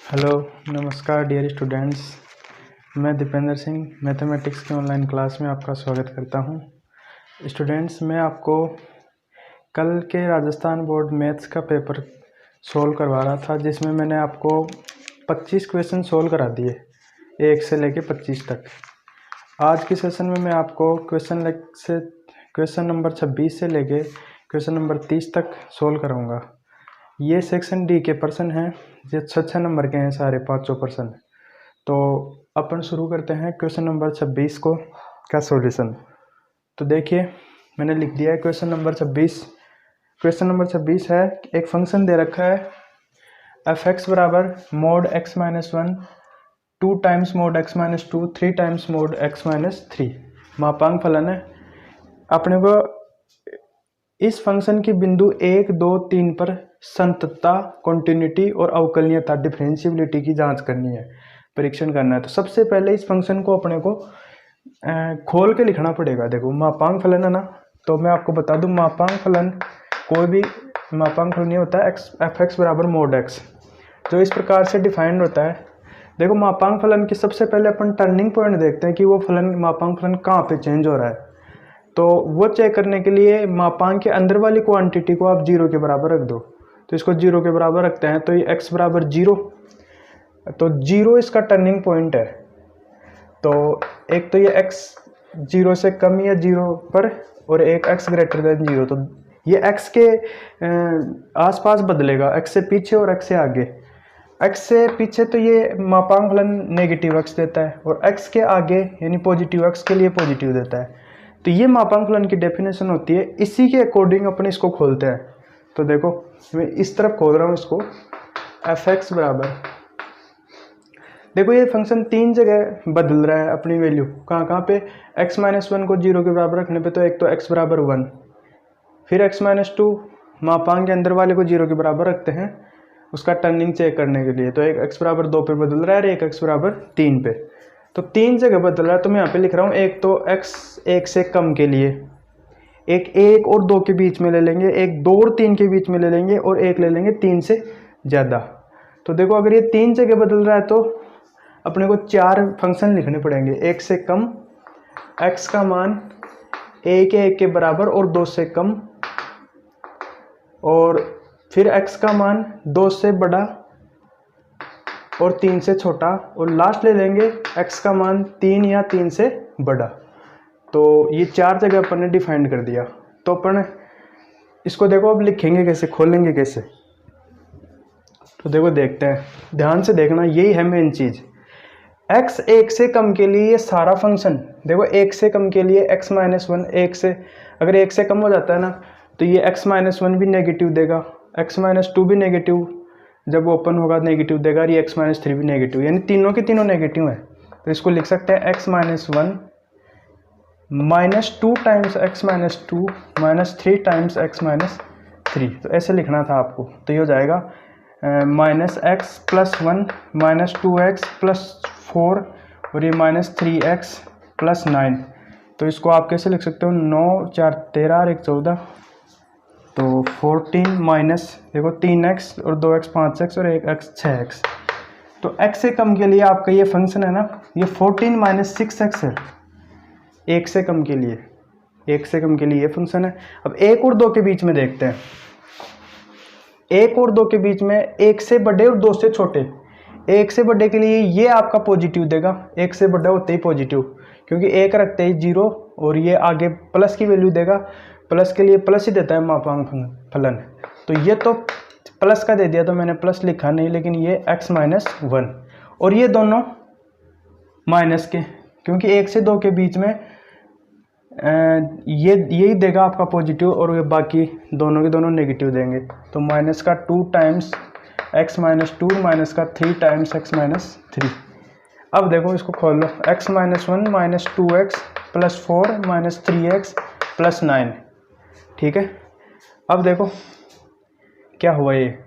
Hello नमस्कार dear students. मैं Dipendra Singh mathematics की ऑनलाइन क्लास में आपका स्वागत करता हूं। स्टूडेंट्स, मैं आपको कल के राजस्थान बोर्ड मैथ्स का पेपर सोल्व करवा रहा था, जिसमें मैंने आपको 25 क्वेश्चन सोल्व करा दिए 1 से लेके 25 तक। आज की सेशन में मैं आपको क्वेश्चन नंबर 26 से लेके क्वेश्चन नंबर 30 तक सोल्व कराऊंगा। ये सेक्शन डी के प्रश्न हैं, जो 6 नंबर के हैं सारे 500 प्रश्न। तो अपन शुरू करते हैं क्वेश्चन नंबर 26 को का सॉल्यूशन। तो देखिए, मैंने लिख दिया है क्वेश्चन नंबर 26। क्वेश्चन नंबर 26 है, एक फंक्शन दे रखा है एफ एक्स बराबर mode x minus 1 2 times mode x minus 2 3 times mode x minus 3 मापांक फलन है। अपने को इस फंक्शन की बिंदु 1, 2, 3 पर संततता, कॉन्टिन्यूटी और अवकलनीयता डिफरेंशिएबिलिटी की जांच करनी है, परीक्षण करना है। तो सबसे पहले इस फंक्शन को अपने को खोल के लिखना पड़ेगा। देखो, मापांक फलन है ना, तो मैं आपको बता दूं, मापांक फलन कोई भी मापांक फलन नहीं होता है एफ एक्स बराबर मोड एक्स, जो इस प्रकार से डिफाइंड होता है। देखो, मापांक फलन की सबसे पहले अपन टर्निंग पॉइंट देखते हैं कि वो फलन मापांक फलन कहाँ पे चेंज हो रहा है। तो वो चेक करने के लिए मापांक के अंदर वाली क्वांटिटी को आप 0 के बराबर रख दो। तो इसको 0 के बराबर रखते हैं, तो ये x बराबर 0, तो 0 इसका टर्निंग पॉइंट है। तो एक तो ये x 0 से कम या 0 पर, और एक x ग्रेटर देन 0। तो ये x के आसपास बदलेगा, x से पीछे और x से आगे। x से पीछे तो ये मापांक फलन नेगेटिव x देता है, और x के आगे यानी पॉजिटिव x के लिए पॉजिटिव देता है। तो ये मापांक फलन की डेफिनेशन होती है। इसी के अकॉर्डिंग अपन इसको खोलते हैं। तो देखो, मैं इस तरफ खोल रहा हूँ इसको, एफ एक्स बराबर, देखो ये फंक्शन 3 जगह बदल रहा है अपनी वैल्यू। कहाँ पे, x माइनस 1 को 0 के बराबर रखने पे, तो एक तो x बराबर 1, फिर x माइनस 2 मापांक के अंदर वाले को 0 के बराबर रखते हैं उसका टर्निंग चेक करने के लिए। तो एक x बराबर 2 पे बदल रहा है और एक x बराबर 3 पे। तो 3 जगह बदल रहा है। तो मैं यहाँ पे लिख रहा हूँ, एक तो x 1 से कम के लिए, एक 1 और 2 के बीच में ले लेंगे, एक 2 और 3 के बीच में ले लेंगे, और एक ले लेंगे 3 से ज़्यादा। तो देखो, अगर ये 3 जगह बदल रहा है तो अपने को 4 फंक्शन लिखने पड़ेंगे। 1 से कम, x का मान 1 के बराबर और 2 से कम, और फिर x का मान 2 से बड़ा और 3 से छोटा, और लास्ट ले लेंगे x का मान 3 या 3 से बड़ा। तो ये 4 जगह अपन ने डिफाइंड कर दिया। तो अपन इसको देखो अब लिखेंगे कैसे, खोलेंगे कैसे। तो देखो, देखते हैं, ध्यान से देखना, यही है मेन चीज। x 1 से कम के लिए ये सारा फंक्शन, देखो 1 से कम के लिए x माइनस 1, 1 से अगर 1 से कम हो जाता है ना, तो ये x माइनस 1 भी नेगेटिव देगा, x माइनस 2 भी नेगेटिव, जब ओपन होगा नेगेटिव देगा, और ये x माइनस 3 भी नेगेटिव, यानी तीनों के तीनों नेगेटिव है। तो इसको लिख सकते हैं x minus 1 minus 2 times x minus 2 minus 3 times x minus 3। तो ऐसे लिखना था आपको। तो ये हो जाएगा minus x plus 1 minus 2x plus 4 और ये माइनस 3x प्लस 9। तो इसको आप कैसे लिख सकते हो, 9 4 13 और 1 14, तो 14 माइनस, देखो 3x और 2x 5x और 1x 6x। तो x से कम के लिए आपका ये फंक्शन है ना, ये 14 माइनस 6x है। 1 से कम के लिए, 1 से कम के लिए ये फंक्शन है। अब 1 और 2 के बीच में देखते हैं। 1 और 2 के बीच में 1 से बड़े और 2 से छोटे। 1 से बड़े के लिए ये आपका पॉजिटिव देगा, 1 से बड़ा होते ही पॉजिटिव, क्योंकि 1 रखते ही 0, और ये आगे प्लस की वैल्यू देगा, प्लस के लिए प्लस ही देता है मापांक फलन। तो ये तो प्लस का दे दिया, तो मैंने प्लस लिखा नहीं, लेकिन ये x माइनस 1, और ये दोनों माइनस के, क्योंकि 1 से 2 के बीच में ये यही देगा आपका पॉजिटिव, और ये बाकी दोनों के दोनों नेगेटिव देंगे। तो माइनस का 2 टाइम्स x माइनस 2 माइनस का 3 टाइम्स x माइनस 3। अब देखो, इसको खोल लो, x minus 1 minus 2x plus 4 minus 3x plus 9। ठीक है, अब देखो क्या हुआ, ये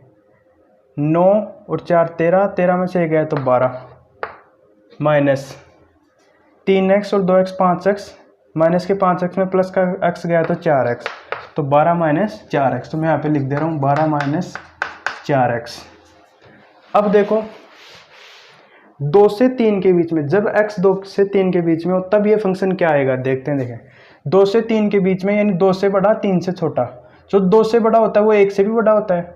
9 और 4 13, 13 में से गया तो 12, माइनस 3x और 2x 5x, माइनस के 5x में प्लस का x गया तो 4x, तो 12 माइनस 4x। तो मैं यहाँ पे लिख दे रहा हूँ 12 माइनस 4x। अब देखो, 2 से 3 के बीच में, जब x 2 से 3 के बीच में हो तब ये फंक्शन क्या आएगा, देखते हैं। देखें 2 से 3 के बीच में यानी 2 से बड़ा 3 से छोटा, जो 2 से बड़ा होता है वो 1 से भी बड़ा होता है,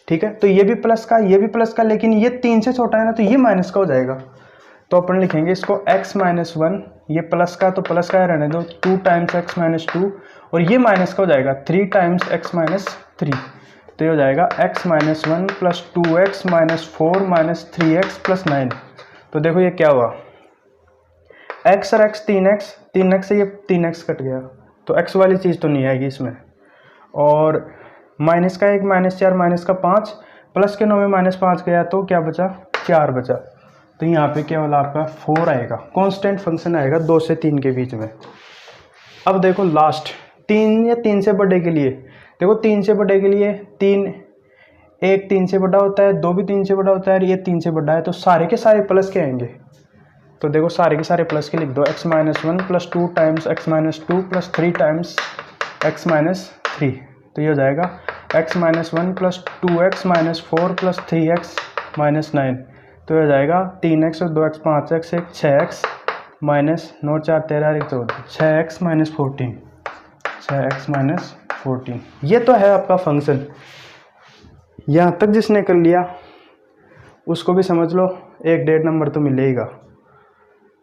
ठीक है। तो ये भी प्लस का, ये भी प्लस का, लेकिन ये 3 से छोटा है ना, तो ये माइनस का हो जाएगा। तो अपन लिखेंगे इसको x माइनस 1, ये प्लस का तो प्लस का रहने दो, 2 टाइम्स x माइनस 2, और ये माइनस का हो जाएगा 3 टाइम्स x माइनस 3। तो ये हो जाएगा x minus 1 plus 2x minus 4 minus 3x plus 9। तो देखो ये क्या हुआ, x और x 3x से ये 3x कट गया, तो x वाली चीज़ तो नहीं आएगी इसमें। और माइनस का 1 माइनस 4 माइनस का 5, प्लस के 9 में माइनस 5 गया तो क्या बचा, 4 बचा। तो यहाँ पे केवल आपका 4 आएगा, कांस्टेंट फंक्शन आएगा 2 से 3 के बीच में। अब देखो लास्ट 3 या 3 से बड़े के लिए, देखो 3 से बड़े के लिए 3, 1 3 से बड़ा होता है, 2 भी 3 से बड़ा होता है, ये 3 से बड़ा है, तो सारे के सारे प्लस के आएंगे। तो देखो सारे के सारे प्लस के लिख दो, x minus 1 plus 2 times x minus 2 plus 3 times x minus 3। तो ये हो जाएगा x minus 1 plus 2x minus 4 plus 3x minus 9। तो ये हो जाएगा 3x और 2x 5x 1 6x minus 9 4 13 1 14 6x minus 14 6x minus 14। ये तो है आपका फंक्शन। यहाँ तक जिसने कर लिया उसको भी समझ लो 1.5 नंबर तो मिलेगा,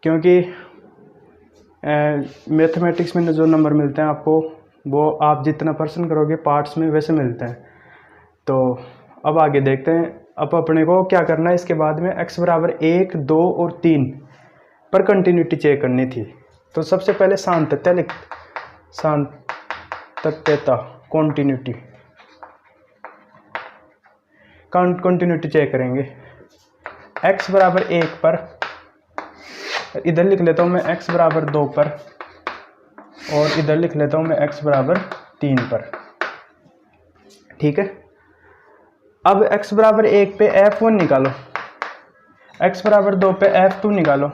क्योंकि मैथमेटिक्स में जो नंबर मिलते हैं आपको, वो आप जितना परसेंट करोगे पार्ट्स में वैसे मिलते हैं। तो अब आगे देखते हैं। अब अपने को क्या करना है, इसके बाद में x बराबर 1 2 और 3 पर कंटिन्यूटी चेक करनी थी। तो सबसे पहले सातत्यता कंटिन्यूटी चेक करेंगे। x बराबर 1 पर, इधर लिख लेता हूँ मैं x बराबर 2 पर, और इधर लिख लेता हूँ मैं x बराबर 3 पर, ठीक है। अब x बराबर 1 पे f1 निकालो, x बराबर 2 पे f2 निकालो,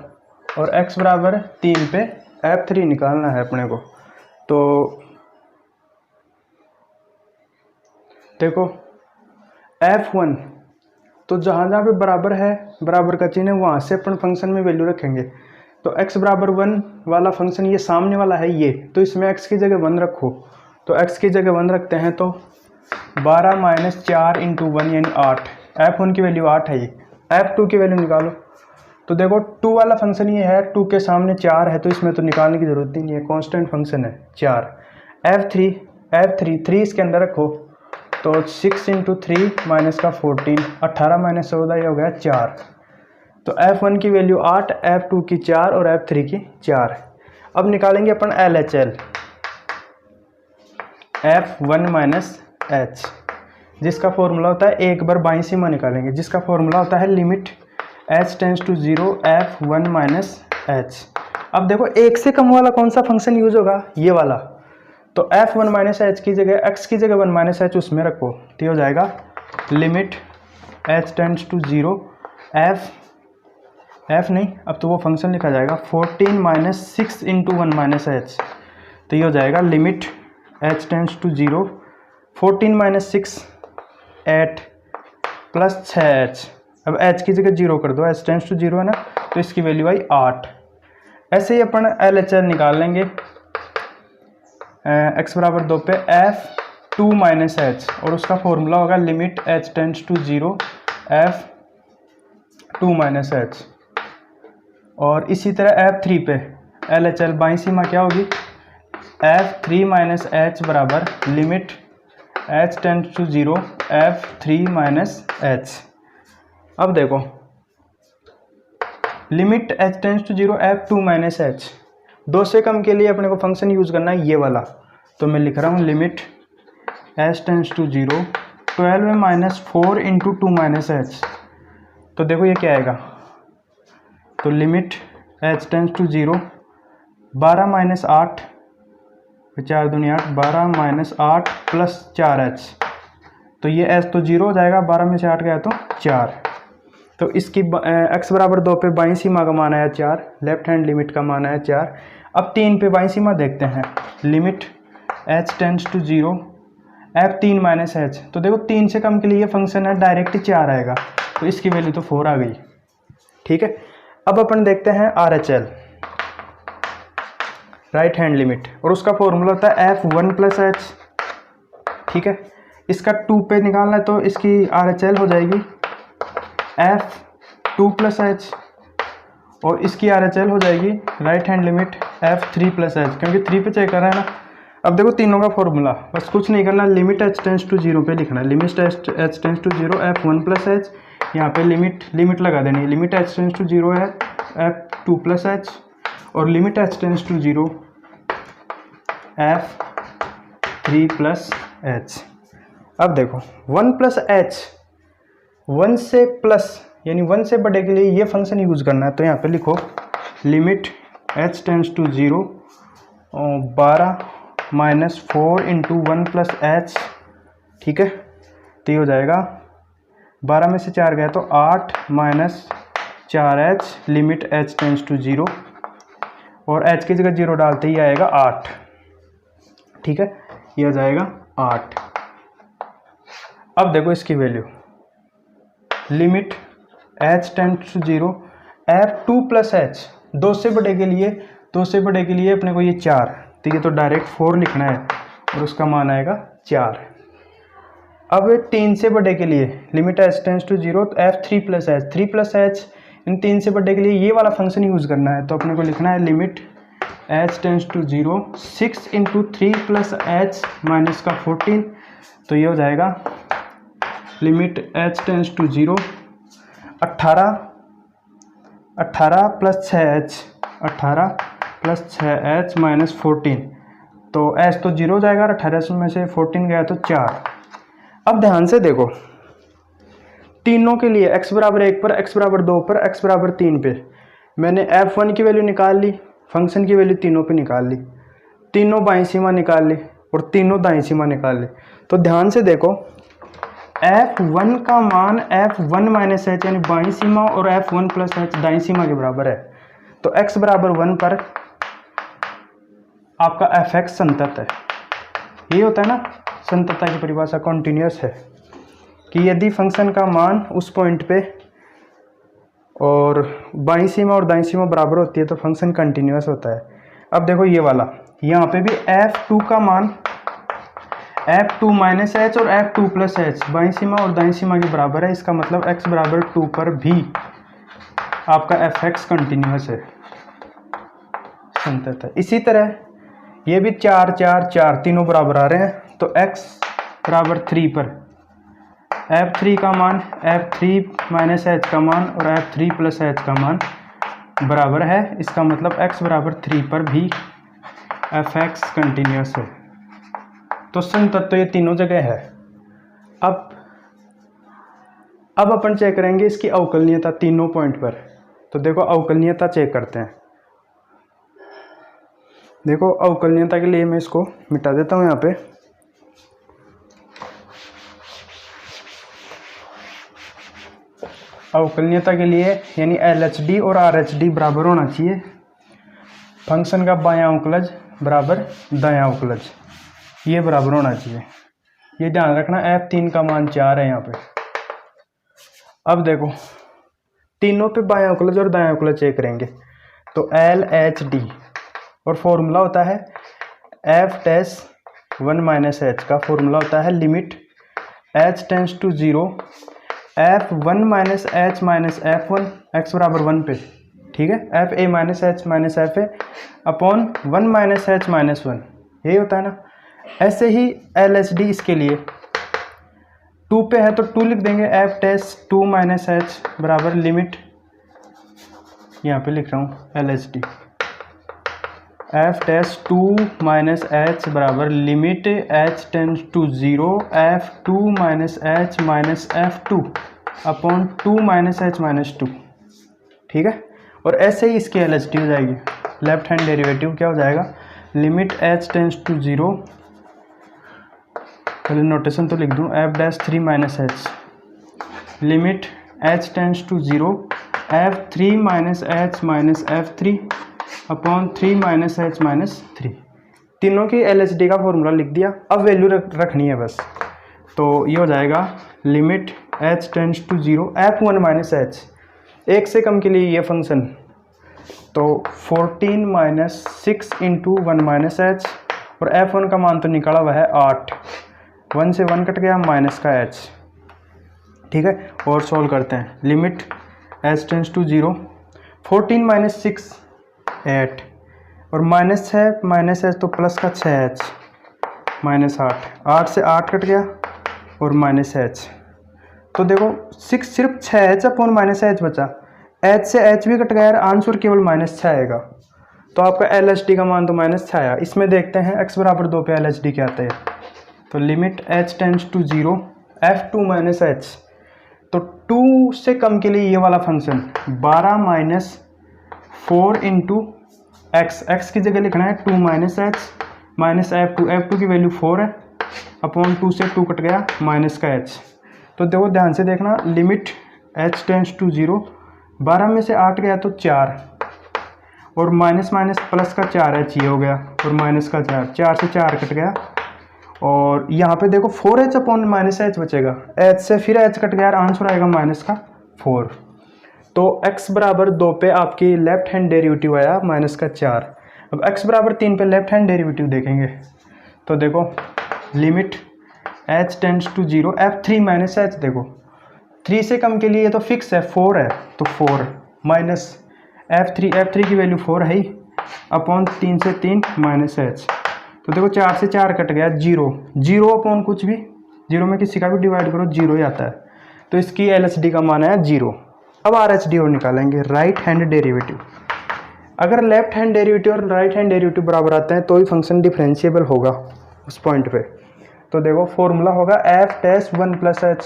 और x बराबर 3 पे f3 निकालना है अपने को। तो देखो f1 तो जहाँ जहाँ पे बराबर है, बराबर का चिन्ह है, वहाँ से अपन फंक्शन में वैल्यू रखेंगे। तो x बराबर 1 वाला फंक्शन ये सामने वाला है ये, तो इसमें x की जगह 1 रखो। तो x की जगह 1 रखते हैं तो 12 माइनस 4 इंटू 1 यानी 8। f1 की वैल्यू 8 है, ये f2 की वैल्यू निकालो। तो देखो 2 वाला फंक्शन ये है, 2 के सामने 4 है, तो इसमें तो निकालने की जरूरत ही नहीं है, कांस्टेंट फंक्शन है 4। f3 3 इसके अंदर रखो, तो 6 इंटू 3 माइनस का 14 18 माइनस 14 ये हो गया 4। तो f1 की वैल्यू 8, f2 की 4 और f3 की 4। अब निकालेंगे अपन LHL, f1 माइनस h, जिसका फॉर्मूला होता है एक बार बाईं सीमा निकालेंगे, जिसका फॉर्मूला होता है limit h tends to 0 f1 minus h। अब देखो एक से कम वाला कौन सा फंक्शन यूज होगा, ये वाला। तो f1 माइनस h की जगह x की जगह 1 माइनस h उसमें रखो, तो ये हो जाएगा limit h tends to 0 f नहीं, अब तो वो फंक्शन लिखा जाएगा 14 माइनस 6 इंटू 1 माइनस h। तो ये हो जाएगा limit h tends to 0 14 minus 6 8 plus 6h। अब h की जगह 0 कर दो, h टेंड्स टू 0 है ना, तो इसकी वैल्यू आई 8। ऐसे ही अपन LHL निकाल लेंगे। x बराबर 2 पे f2 माइनस h, और उसका फॉर्मूला होगा limit h tends to 0 f2 minus h। और इसी तरह f3 पे LHL बाईं सीमा क्या होगी, f3 माइनस h बराबर limit h tends to 0 f3 minus h। अब देखो limit h tends to 0 f2 minus h, 2 से कम के लिए अपने को फंक्शन यूज करना है ये वाला। तो मैं लिख रहा हूँ limit h tends to 0 12 minus 4 into 2 minus h। तो देखो ये क्या आएगा, तो limit h tends to 0 12 minus 8 4 दूनी 8 12 माइनस 8 प्लस 4h। तो ये h तो 0 हो जाएगा, 12 में से 8 गया तो 4। तो इसकी x बराबर 2 पे बाईं सीमा का मान आया 4, लेफ्ट हैंड लिमिट का मान आया 4। अब 3 पे बाईं सीमा देखते हैं, limit h tends to 0 f3 minus h। तो देखो 3 से कम के लिए ये फंक्शन है डायरेक्ट 4 आएगा, तो इसकी वैल्यू तो 4 आ गई। ठीक है। अब अपन देखते हैं RHL, राइट हैंड लिमिट, और उसका फॉर्मूला होता है F1 + H, ठीक है। इसका 2 पे निकालना है तो इसकी RHL हो जाएगी F2 + H, और इसकी RHL हो जाएगी right hand limit F3 + H, क्योंकि 3 पे चेक कर रहा है ना। अब देखो तीनों का फॉर्मूला, बस कुछ नहीं करना, लिमिट h टेंड्स टू 0 पे लिखना है। Limit h tends to 0 F1 + H, यहाँ पे लिमिट लगा देनी है। लिमिट h टेंड्स टू 0 है F2 + H, और limit h tends to 0 F3 + H। अब देखो 1 + H, 1 से प्लस यानी 1 से बड़े के लिए ये फंक्शन यूज़ करना है। तो यहाँ पे लिखो limit h tends to 0 12 - 4 × 1 + H, ठीक है। तो ये हो जाएगा 12 में से 4 गया तो 8 - 4H, limit h tends to 0, और h की जगह 0 डालते ही आएगा 8, ठीक है। ये हो जाएगा 8। अब देखो इसकी value, limit h tends to 0 F2 + H, 2 से बड़े के लिए अपने को ये 4, तो ये तो डायरेक्ट 4 लिखना है और उसका मान आएगा 4। अब 3 से बड़े के लिए लिमिट h टेंड्स टू 0 तो F3 + H, 3 + H, इन 3 से बड़े के लिए ये वाला फंक्शन यूज़ करना है। तो अपने को लिखना है limit h tends to 0 6 × 3 + H minus का 14, तो ये हो जाएगा limit h tends to 0 18 + 6H, 18 + 6H minus 14, तो h तो 0 हो जाएगा, 18 में से 14 गया तो 4। अब ध्यान से देखो, तीनों के लिए x = 1 पर, x = 2 पर, x = 3 पे मैंने F1 की वैल्यू निकाल ली, फंक्शन की वैल्यू तीनों पे निकाल ली, तीनों बाईं सीमा निकाल ली और तीनों दाईं सीमा निकाल ली। तो ध्यान से देखो F1 का मान F1 - H यानी बाईं सीमा और F1 + H दाईं सीमा के बराबर है। तो x = 1 पर आपका fx संतत है। ये होता है ना संततता की परिभाषा, कॉन्टिन्यूस है कि यदि फंक्शन का मान उस पॉइंट पे और बाईं सीमा और दाईं सीमा बराबर होती है तो फंक्शन कंटिन्यूस होता है। अब देखो ये वाला, यहाँ पे भी F2 का मान F2 - H और F2 + H बाईं सीमा और दाईं सीमा के बराबर है। इसका मतलब x = 2 पर भी आपका fx कंटिन्यूस है, संतत है। इसी तरह ये भी 4 4 4 तीनों बराबर आ रहे हैं, तो x = 3 पर F3 का मान, F3 - H का मान और F3 + H का मान बराबर है। इसका मतलब x = 3 पर भी fx कंटिन्यूस है। तो संतत तो ये तीनों जगह है। अब अपन चेक करेंगे इसकी अवकलनीयता तीनों पॉइंट पर। तो देखो अवकलनीयता चेक करते हैं। देखो अवकलनीयता के लिए मैं इसको मिटा देता हूँ यहाँ पे। अवकलनीयता के लिए यानी LHD और RHD बराबर होना चाहिए। फंक्शन का बायां अवकलज बराबर दायां अवकलज, ये बराबर होना चाहिए। ये ध्यान रखना, F3 का मान 4 है यहाँ पे। अब देखो तीनों पे बायां अवकलज और दायां अवकलज चेक करेंगे। तो LHD और फॉर्मूला होता है F1 - H का फॉर्मूला होता है limit h tends to 0 F1 - H minus F1 x = 1 पे, ठीक है। FA - H minus FA upon 1 - H minus 1, यही होता है ना। ऐसे ही LHD इसके लिए 2 पे है तो 2 लिख देंगे। F2 - H बराबर लिमिट, यहाँ पे लिख रहा हूँ LHD F2 - H बराबर limit h tends to 0 F2 - H minus F2 upon 2 - H minus 2, ठीक है। और ऐसे ही इसकी LHD हो जाएगी। लेफ्ट हैंड डेरिवेटिव क्या हो जाएगा, लिमिट h टेंड्स टू 0, पहले नोटेशन तो लिख दूँ F3 - H limit h tends to 0 F3 - H minus F3 upon 3 - H minus 3। तीनों की LHD का फॉर्मूला लिख दिया। अब वैल्यू रखनी है बस। तो ये हो जाएगा limit h tends to 0 F1 - H, 1 से कम के लिए ये फंक्शन, तो 14 माइनस 6 इंटू 1 माइनस एच, और f1 का मान तो निकाला हुआ है 8, 1 से 1 कट गया, माइनस का h। ठीक है, और सॉल्व करते हैं। Limit h tends to 0, 14 minus 6 8, और माइनस है माइनस h तो प्लस का 6h, माइनस 8, 8 से 8 कट गया और माइनस h। तो देखो 6 सिर्फ 6h अपॉन माइनस h बचा, h से h भी कट गया, आंसर केवल माइनस 6 आएगा। तो आपका LHD का मान तो माइनस 6 आया। इसमें देखते हैं x बराबर 2 पे LHD क्या आता है। तो limit h tends to 0, f2 minus h, तो 2 से कम के लिए ये वाला फंक्शन 12 माइनस 4 इंटू x की जगह लिखना है 2 माइनस h माइनस f2 की वैल्यू 4 है, अपॉन 2 से 2 कट गया, माइनस का h। तो देखो ध्यान से देखना, लिमिट h टेंस टू 0, 12 में से 8 गया तो 4, और माइनस माइनस प्लस का 4h ये हो गया, और माइनस का 4, 4 से 4 कट गया, और यहाँ पे देखो 4h अपॉन माइनस h बचेगा, h से फिर h कट गया, आंसर आएगा माइनस का 4। तो x बराबर 2 पे आपकी लेफ्ट हैंड डेरिवेटिव आया माइनस का 4। अब x बराबर 3 पे लेफ्ट हैंड डेरिवेटिव देखेंगे, तो देखो limit h tends to 0, f3 minus h, देखो 3 से कम के लिए तो फिक्स है 4 है, तो 4 माइनस f3 की वैल्यू 4 है ही, अपॉन 3 से 3 माइनस h। तो देखो 4 से 4 कट गया, 0 अपॉन कुछ भी, 0 में किसी का भी डिवाइड करो 0 ही आता है, तो इसकी LHD का मान है 0। अब RHD और निकालेंगे, राइट हैंड डेरिवेटिव। अगर लेफ्ट हैंड डेरिवेटिव और राइट हैंड डेरिवेटिव बराबर आते हैं तो ही फंक्शन डिफरेंशिएबल होगा उस पॉइंट पे। तो देखो फॉर्मूला होगा f डैश 1 प्लस h,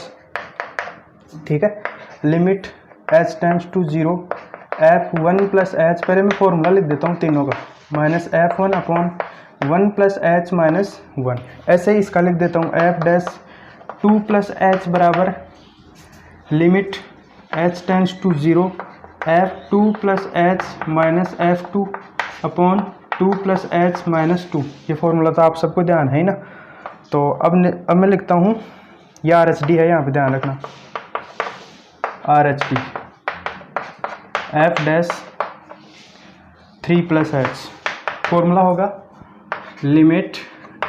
ठीक है। Limit h tends to 0, f1 plus h, पहले मैं फॉर्मूला लिख देता हूँ तीनों का, minus f1 upon 1 plus h minus 1, ऐसे ही इसका लिख देता हूँ f डैश 2 प्लस h बराबर limit h tends to 0, f2 plus h minus f2 upon 2 plus h minus 2। ये फॉर्मूला तो आप सबको ध्यान है ही ना। तो अब मैं लिखता हूँ, ये RHD है, यहाँ पे ध्यान रखना, RHD f dash 3 plus h, formula होगा limit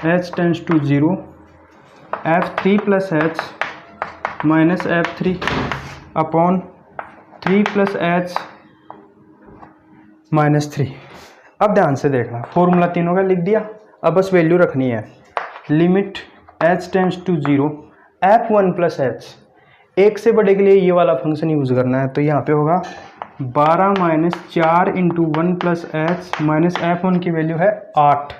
h tends to 0, f3 plus h minus f3 upon 3 plus h minus 3। अब ध्यान से देखना, फॉर्मूला तीनों का लिख दिया, अब बस वैल्यू रखनी है। Limit h tends to 0, f1 plus h, 1 से बड़े के लिए ये वाला फंक्शन यूज़ करना है, तो यहाँ पे होगा 12 minus 4 into 1 plus h minus f1 की वैल्यू है 8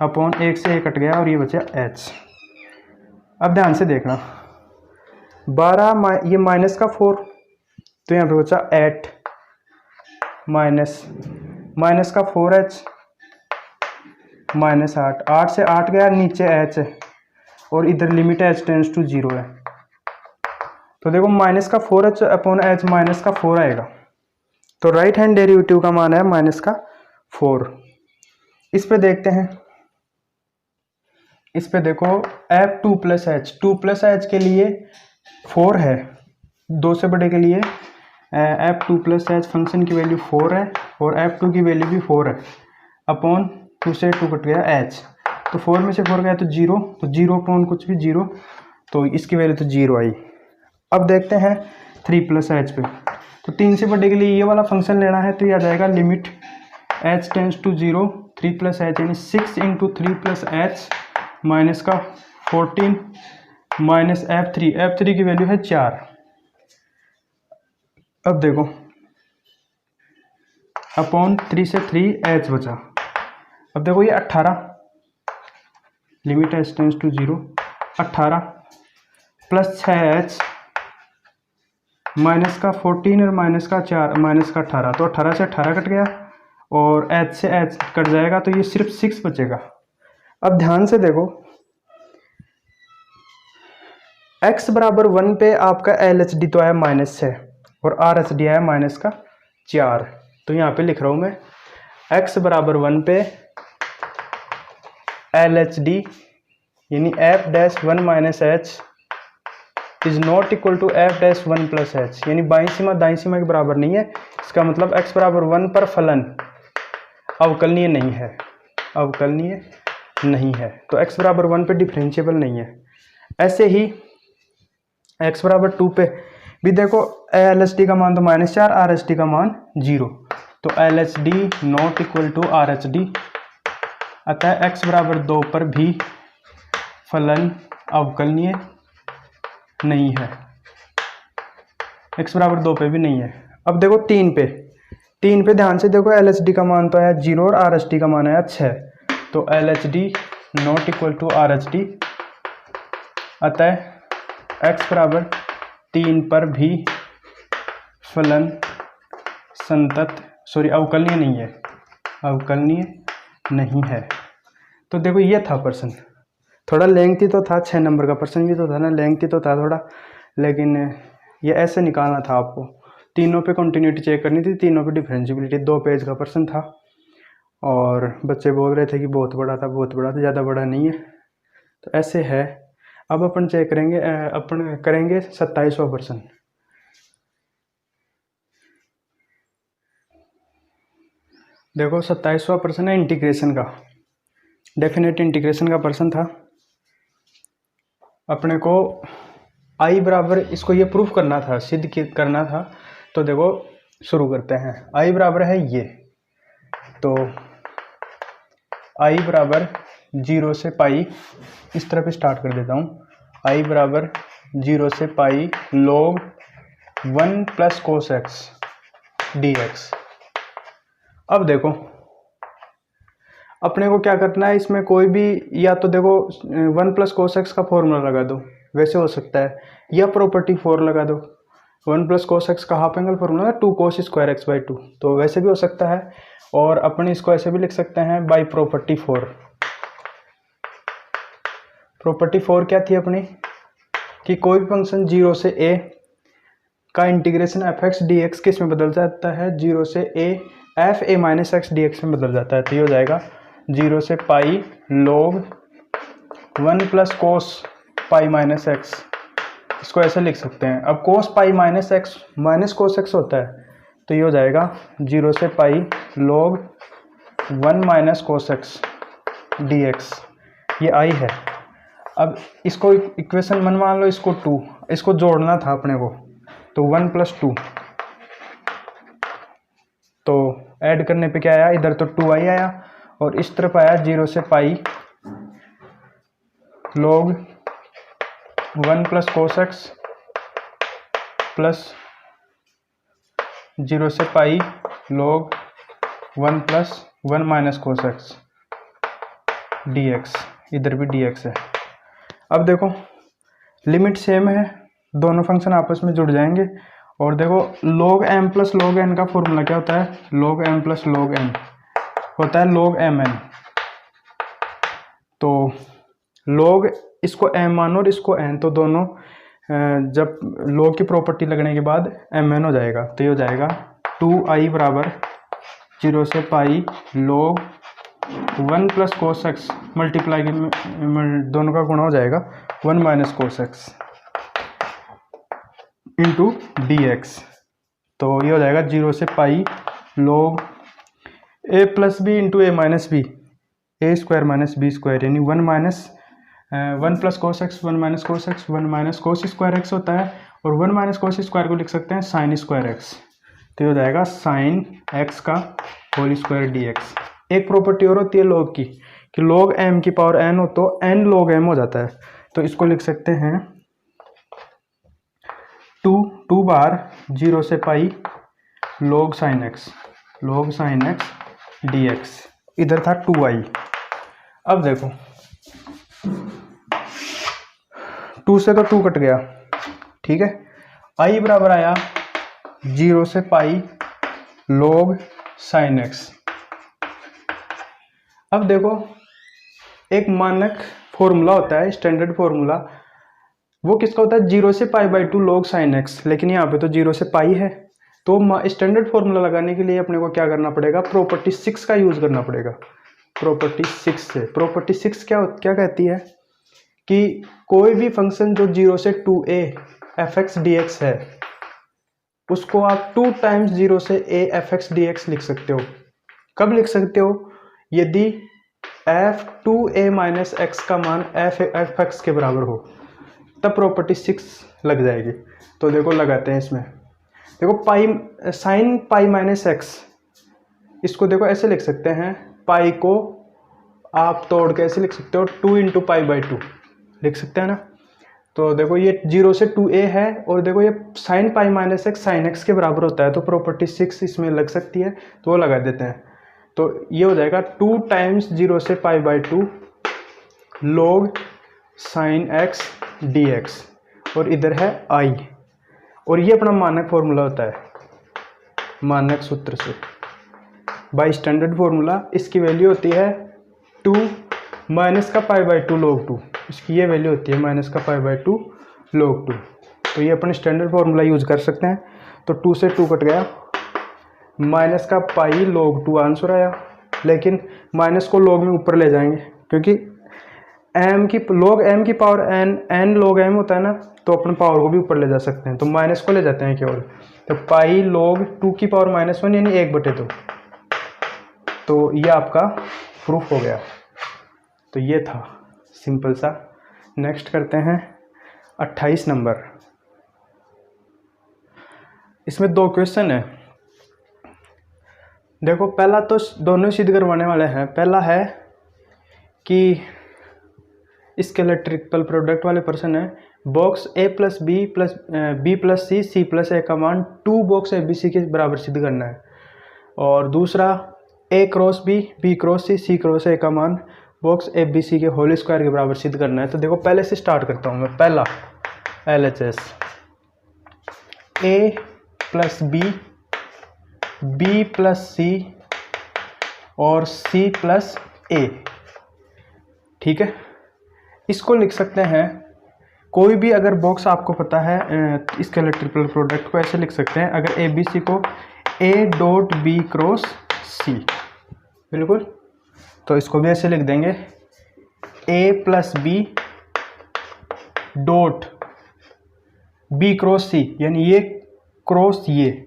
अपॉन 1 से 1 कट गया और ये बचा h। अब ध्यान से देखना, 12 ये माइनस का 4, तो यहाँ पे बचा 8 माइनस का 4h माइनस 8 से 8 गया, नीचे h है, और इधर लिमिट h टेंस टू 0 है। तो देखो माइनस का 4h अपॉन h माइनस का 4 आएगा, तो राइट हैंड डेरिवेटिव का मान है माइनस का 4। इस पे देखते हैं, इस पे देखो f2 plus h, 2 plus h के लिए 4 है, 2 से बड़े के लिए f2 प्लस h फंक्शन की वैल्यू 4 है, और f2 की वैल्यू भी 4 है, अपॉन 2 से 2 कट गया h, तो 4 में से 4 गया तो 0, तो 0 अपॉन कुछ भी 0, तो इसकी वैल्यू तो 0 आई। अब देखते हैं 3 प्लस h पे, तो 3 से बड़े के लिए ये वाला फंक्शन लेना है, तो ये आ जाएगा limit h tends to 0, 3 plus h यानी 6 इंटू 3 प्लस h माइनस का 14 माइनस f3 की वैल्यू है 4। अब देखो अपॉन 3 से 3 h बचा, अब देखो ये 18, limit h tends to 0, 18 plus 6h minus का 14 और माइनस का 4 माइनस का 18, तो 18 से 18 कट गया, और h से h कट जाएगा, तो ये सिर्फ 6 बचेगा। अब ध्यान से देखो, x बराबर 1 पे आपका LHD तो आया माइनस 6 और RHD आया माइनस का 4, तो यहाँ पे लिख रहा हूँ मैं x बराबर 1 पे LHD यानी f dash 1 minus h is not equal to F dash 1 plus H, यानी बाईं सीमा दाईं सीमा के बराबर नहीं है। इसका मतलब x बराबर 1 पर फलन अवकलनीय नहीं है, अवकलनीय नहीं है। तो x बराबर 1 पे डिफरेंशिएबल नहीं है। ऐसे ही x बराबर 2 पे भी देखो LHD का मान तो -4, RHD का मान 0, तो LHD not equal to RHD, अतः x बराबर 2 पर भी फलन अवकलनीय नहीं है, x बराबर 2 पे भी नहीं है। अब देखो 3 पे ध्यान से देखो, LHD का मान तो आया 0 और RHD का मान आया 6, तो LHD not equal to RHD, अतः x बराबर 3 पर भी फलन अवकलनीय नहीं है, अवकलनीय नहीं है। तो देखो ये था प्रश्न, थोड़ा लेंथी तो था, 6 नंबर का प्रश्न भी तो था ना, लेंथी तो था थोड़ा, लेकिन ये ऐसे निकालना था आपको। तीनों पे कंटिन्यूटी चेक करनी थी, तीनों पे डिफरेंशिएबिलिटी। 2 पेज का प्रश्न था और बच्चे बोल रहे थे कि बहुत बड़ा था, बहुत बड़ा था, ज़्यादा बड़ा नहीं है, तो ऐसे है। अब अपन चेक करेंगे, अपन करेंगे 27वां प्रश्न। देखो 27वां प्रश्न है इंटीग्रेशन का, डेफिनेट इंटीग्रेशन का प्रश्न था। अपने को आई बराबर, इसको ये प्रूफ करना था, सिद्ध करना था। तो देखो शुरू करते हैं। आई बराबर है ये, तो आई बराबर 0 से पाई, इस तरफ स्टार्ट कर देता हूँ। आई बराबर 0 से pi log 1 plus cos x dx। अब देखो अपने को क्या करना है, इसमें कोई भी, या तो देखो 1 प्लस कोस एक्स का फॉर्मूला लगा दो, वैसे हो सकता है, या प्रॉपर्टी 4 लगा दो। 1 प्लस कोस एक्स का हाफ एंगल फॉर्मूला है 2 कोस स्क्वायर एक्स बाई 2, तो वैसे भी हो सकता है। और अपन इसको ऐसे भी लिख सकते हैं बाई प्रॉपर्टी 4। प्रॉपर्टी 4 क्या थी अपनी, कि कोई भी फंक्शन 0 से a का integration F x d x किस में बदल जाता है, 0 से a F A minus x d x में बदल जाता है। तो ये हो जाएगा 0 से pi log 1 plus cos pi minus x, इसको ऐसे लिख सकते हैं। अब cos pi minus x minus cos x होता है, तो ये हो जाएगा 0 से pi log 1 minus cos x d x, ये आई है। अब इसको इक्वेशन 1 मान लो, इसको 2, इसको जोड़ना था अपने को, तो 1 प्लस 2, तो ऐड करने पे क्या आया, इधर तो 2i आया और इस तरफ आया 0 से pi log 1 plus cos x plus 0 से pi log 1 plus 1 minus cos x dx, इधर भी dx है। अब देखो लिमिट सेम है, दोनों फंक्शन आपस में जुड़ जाएंगे। और देखो log m plus log n का फॉर्मूला क्या होता है, log m plus log n होता है log mn। तो log इसको m मानो और इसको n, तो दोनों जब log की प्रॉपर्टी लगने के बाद mn हो जाएगा। तो ये हो जाएगा 2i बराबर 0 से pi log 1 plus cos x multiply दोनों का गुणा हो जाएगा 1 minus cos x into d x. तो ये हो जाएगा 0 से pi log a plus b into a minus b, a square minus b square, यानी 1 minus 1 plus cos x 1 minus cos x 1 minus cos square x होता है। और 1 minus cos square को लिख सकते हैं साइन स्क्वायर एक्स, तो ये हो जाएगा साइन एक्स का होल स्क्वायर डी एक्स। एक प्रॉपर्टी और होती है log की, कि log m की पावर n हो तो n log m हो जाता है। तो इसको लिख सकते हैं 2 बार 0 से pi log sin x dx, इधर था 2i। अब देखो 2 से तो 2 कट गया, ठीक है। i बराबर आया 0 से पाई log sin x। अब देखो एक मानक फॉर्मूला होता है, स्टैंडर्ड फॉर्मूला, वो किसका होता है, 0 से pi by 2 log sin x, लेकिन यहाँ पे तो 0 से पाई है। तो स्टैंडर्ड फॉर्मूला लगाने के लिए अपने को क्या करना पड़ेगा, प्रॉपर्टी 6 का यूज करना पड़ेगा। प्रॉपर्टी 6 से, प्रॉपर्टी 6 क्या कहती है कि कोई भी फंक्शन जो 0 से 2a fx dx है उसको आप 2 टाइम्स 0 से a fx dx लिख सकते हो। कब लिख सकते हो? यदि f2a माइनस एक्स का मान fx के बराबर हो, तब प्रॉपर्टी 6 लग जाएगी। तो देखो लगाते हैं इसमें। देखो pi sine pi minus x, इसको देखो ऐसे लिख सकते हैं, पाई को आप तोड़ के ऐसे लिख सकते हो 2 इंटू पाई बाई 2 लिख सकते हैं ना। तो देखो ये 0 से 2a है और देखो ये sine pi minus x sine x के बराबर होता है, तो प्रॉपर्टी 6 इसमें लग सकती है, तो वो लगा देते हैं। तो ये हो जाएगा 2 टाइम्स 0 से pi by 2 log sine x d x, और इधर है i, और ये अपना मानक फॉर्मूला होता है, मानक सूत्र से बाई स्टैंडर्ड फॉर्मूला। इसकी वैल्यू होती है 2 माइनस का पाई बाई 2 log 2, इसकी ये वैल्यू होती है माइनस का पाई बाई 2 log 2। तो ये अपने स्टैंडर्ड फॉर्मूला यूज कर सकते हैं। तो 2 से 2 कट गया, माइनस का पाई log 2 आंसर आया, लेकिन माइनस को log में ऊपर ले जाएंगे क्योंकि m की log m की पावर n log m होता है ना, तो अपन पावर को भी ऊपर ले जा सकते हैं, तो माइनस को ले जाते हैं केवल। तो पाई log 2 की पावर -1 यानी 1/2। तो ये आपका प्रूफ हो गया। तो ये था सिंपल सा। नेक्स्ट करते हैं 28 नंबर। इसमें 2 क्वेश्चन है। देखो पहला तो दोनों सिद्ध करवाने वाले हैं। पहला है कि स्केलर ट्रिपल प्रोडक्ट वाले पर्सन है, box a plus B plus C plus A का मान 2 बॉक्स ए बी सी के बराबर सिद्ध करना है। और दूसरा a cross B cross c cross a का मान बॉक्स ए बी सी के होल स्क्वायर के बराबर सिद्ध करना है। तो देखो पहले से स्टार्ट करता हूँ मैं। पहला LHS a plus B plus C और सी प्लस ए, ठीक है। इसको लिख सकते हैं, कोई भी अगर बॉक्स आपको पता है स्केलर ट्रिपल प्रोडक्ट को ऐसे लिख सकते हैं, अगर ए बी सी को a dot B cross C, बिल्कुल। तो इसको भी ऐसे लिख देंगे a plus B dot B cross C, यानी ये क्रॉस ये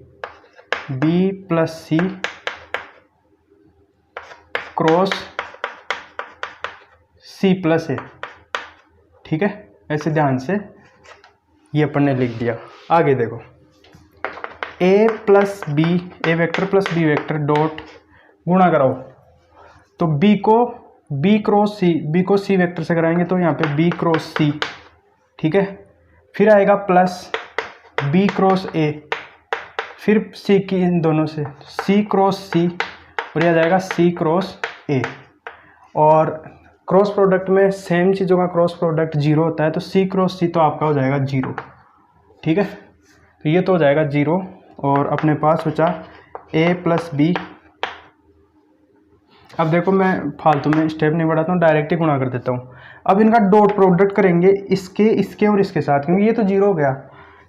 b plus C cross c plus A, ठीक है। ऐसे ध्यान से ये अपन ने लिख दिया। आगे देखो a plus b, a vector plus b vector dot गुणा कराओ, तो b को b क्रॉस c वेक्टर से कराएंगे, तो यहाँ पे b क्रॉस c, ठीक है। फिर आएगा प्लस b क्रॉस a, फिर c की इन दोनों से c क्रॉस c, और यह आ जाएगा c क्रॉस a। और क्रॉस प्रोडक्ट में सेम चीज़ों का क्रॉस प्रोडक्ट 0 होता है, तो c क्रॉस c तो आपका हो जाएगा 0, ठीक है। तो ये तो हो जाएगा 0, और अपने पास बचा a प्लस बी। अब देखो मैं फालतू में स्टेप नहीं बढ़ाता हूँ, डायरेक्ट ही गुणा कर देता हूँ। अब इनका डॉट प्रोडक्ट करेंगे, इसके और इसके साथ, क्योंकि ये तो 0 हो गया।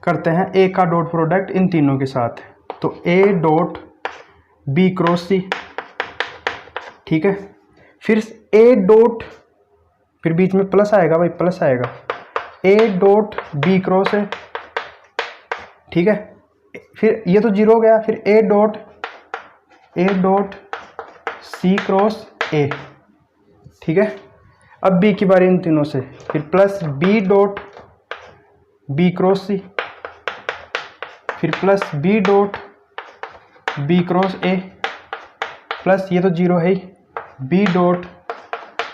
करते हैं a का डॉट प्रोडक्ट इन तीनों के साथ, तो a डॉट बी क्रॉस सी, ठीक है। फिर a डॉट, फिर बीच में प्लस आएगा भाई, प्लस आएगा a डॉट बी क्रॉस ए, ठीक है। फिर ये तो 0 हो गया, फिर a डॉट सी क्रॉस ए, ठीक है। अब b की बारी इन तीनों से, फिर plus b dot B cross C, फिर plus b dot B cross A, plus ये तो 0 है ही b डॉट